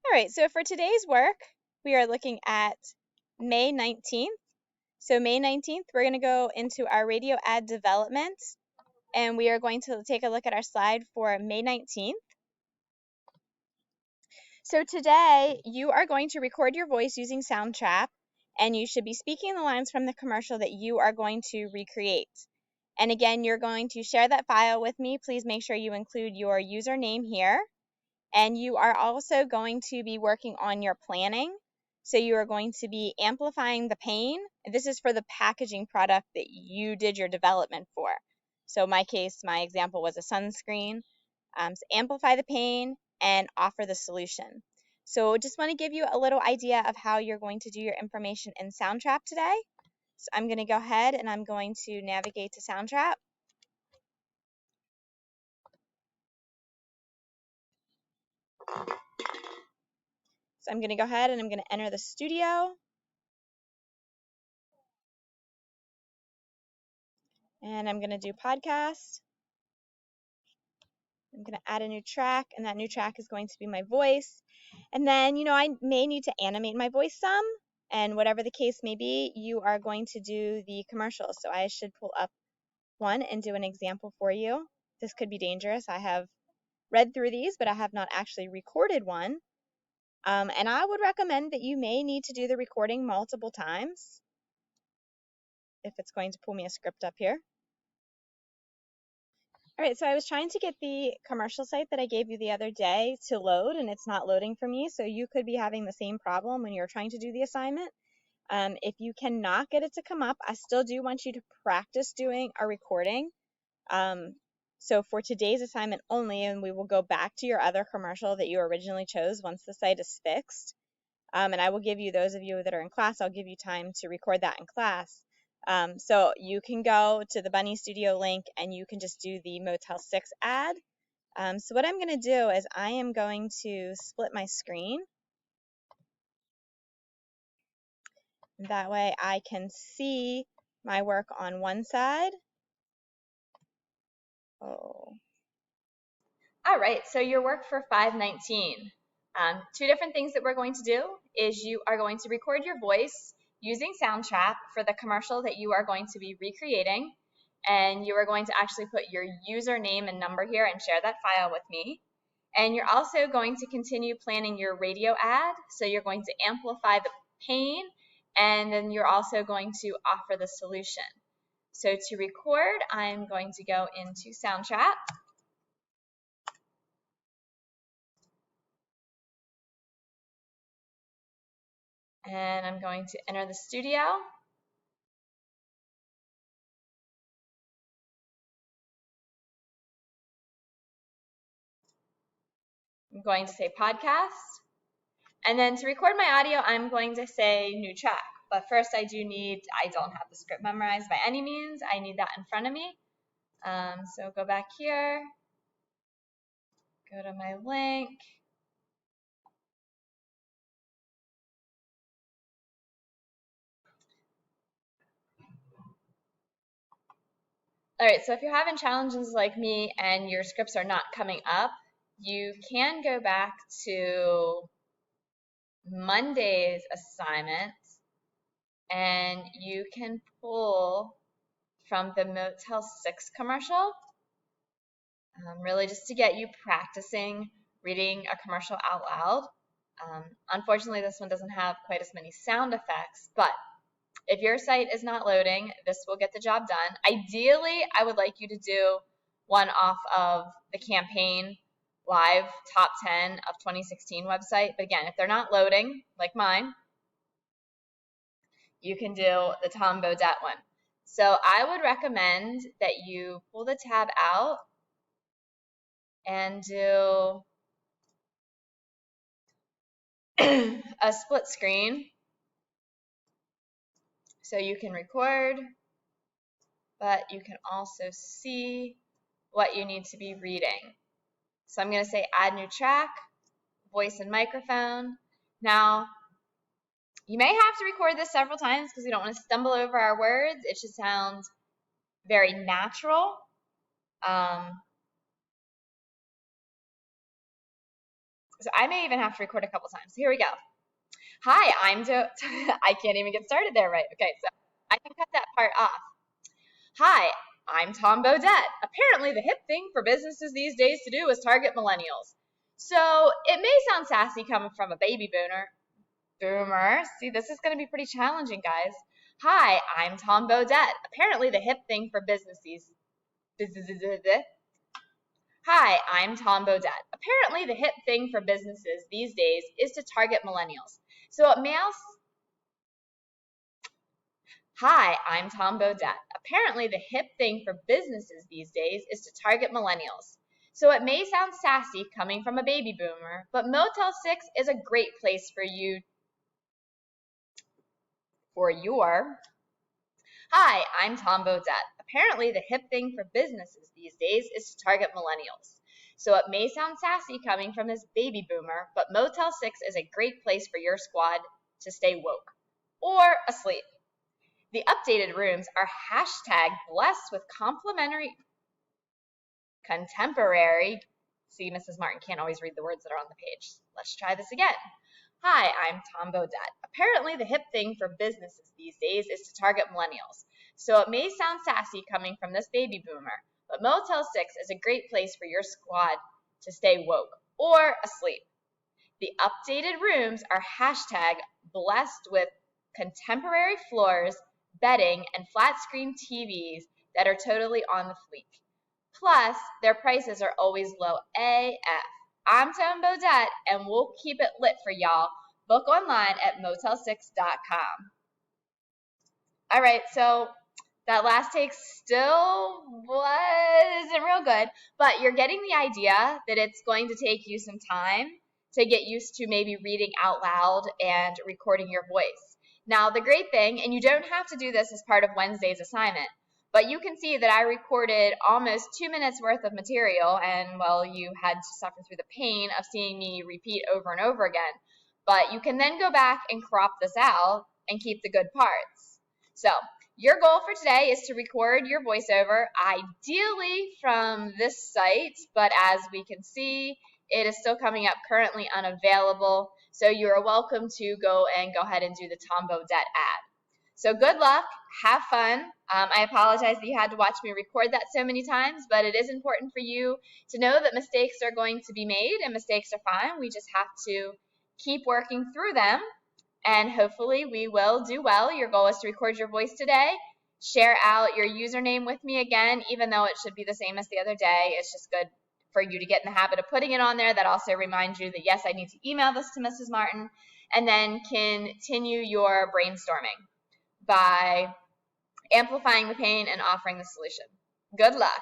All right, so for today's work, we are looking at May 19th. So May 19th, we're going to go into our radio ad development, and we are going to take a look at our slide for May 19th. So today, you are going to record your voice using Soundtrap, and you should be speaking the lines from the commercial that you are going to recreate. And again, you're going to share that file with me. Please make sure you include your username here. And you are also going to be working on your planning. So you are going to be amplifying the pane. This is for the packaging product that you did your development for. So in my case, my example was a sunscreen. So amplify the pane and offer the solution. So just want to give you a little idea of how you're going to do your information in Soundtrap today. So I'm going to go ahead and I'm going to navigate to Soundtrap. So I'm going to go ahead and I'm going to enter the studio. And I'm going to do podcast. I'm going to add a new track, and that new track is going to be my voice. And then, I may need to animate my voice some, and whatever the case may be, you are going to do the commercial. So I should pull up one and do an example for you. This could be dangerous. I have read through these, but I have not actually recorded one. And I would recommend that you may need to do the recording multiple times if it's going to pull me a script up here. All right, so I was trying to get the commercial site that I gave you the other day to load, and it's not loading for me, so you could be having the same problem when you're trying to do the assignment. If you cannot get it to come up, I still do want you to practice doing a recording. So for today's assignment only, and we will go back to your other commercial that you originally chose once the site is fixed. And I will give you, those of you that are in class, I'll give you time to record that in class. So you can go to the Bunny Studio link and you can just do the Motel 6 ad. So what I'm going to do is I am going to split my screen. That way I can see my work on one side. Oh. All right, so your work for 519. Two different things that we're going to do is you are going to record your voice using Soundtrap for the commercial that you are going to be recreating, and you are going to actually put your username and number here and share that file with me. And you're also going to continue planning your radio ad, so you're going to amplify the pane, and then you're also going to offer the solution. So to record, I'm going to go into Soundtrap. And I'm going to enter the studio. I'm going to say podcast. And then to record my audio, I'm going to say new track. But first I don't have the script memorized by any means. I need that in front of me. So go back here, go to my link. All right, so if you're having challenges like me and your scripts are not coming up, you can go back to Monday's assignment and you can pull from the Motel 6 commercial, really just to get you practicing reading a commercial out loud. Unfortunately, this one doesn't have quite as many sound effects, but if your site is not loading, this will get the job done. Ideally, I would like you to do one off of the campaign live top 10 of 2016 website. But again, if they're not loading, like mine, you can do the Tom Bodett one. So I would recommend that you pull the tab out and do a split screen so you can record, but you can also see what you need to be reading. So I'm going to say add new track, voice and microphone. Now, you may have to record this several times because we don't want to stumble over our words. It should sound very natural. So I may even have to record a couple times. Here we go. Hi, I'm I can't even get started there right. Okay, so I can cut that part off. Hi, I'm Tom Bodett. Apparently the hip thing for businesses these days to do is target millennials. So it may sound sassy coming from a baby boomer. See, this is going to be pretty challenging, guys. Hi, I'm Tom Bodett. Apparently the hip thing for businesses. Hi, I'm Tom Bodett. Apparently the hip thing for businesses these days is to target millennials. So it may also... Hi, I'm Tom Bodett. Apparently the hip thing for businesses these days is to target millennials. So it may sound sassy coming from a baby boomer, but Motel 6 is a great place for you Hi, I'm Tom Bodett. Apparently the hip thing for businesses these days is to target millennials. So it may sound sassy coming from this baby boomer, but Motel 6 is a great place for your squad to stay woke or asleep. The updated rooms are hashtag blessed with contemporary. See, Mrs. Martin can't always read the words that are on the page. Let's try this again. Hi, I'm Tom Bodett. Apparently the hip thing for businesses these days is to target millennials. So it may sound sassy coming from this baby boomer, but Motel 6 is a great place for your squad to stay woke or asleep. The updated rooms are hashtag blessed with contemporary floors, bedding, and flat screen TVs that are totally on the fleek. Plus, their prices are always low AF. I'm Tom Bodett, and we'll keep it lit for y'all. Book online at motel6.com. All right, so that last take still wasn't real good, but you're getting the idea that it's going to take you some time to get used to maybe reading out loud and recording your voice. Now, the great thing, and you don't have to do this as part of Wednesday's assignment, but you can see that I recorded almost 2 minutes worth of material, and well, you had to suffer through the pain of seeing me repeat over and over again. But you can then go back and crop this out and keep the good parts. So your goal for today is to record your voiceover, ideally from this site, but as we can see, it is still coming up currently unavailable. So you are welcome to go ahead and do the Tom Bodett ad. So good luck, have fun. I apologize that you had to watch me record that so many times, but it is important for you to know that mistakes are going to be made and mistakes are fine. We just have to keep working through them, and hopefully we will do well. Your goal is to record your voice today. Share out your username with me again, even though it should be the same as the other day. It's just good for you to get in the habit of putting it on there. That also reminds you that, yes, I need to email this to Mrs. Martin, and then continue your brainstorming by amplifying the pain and offering the solution. Good luck.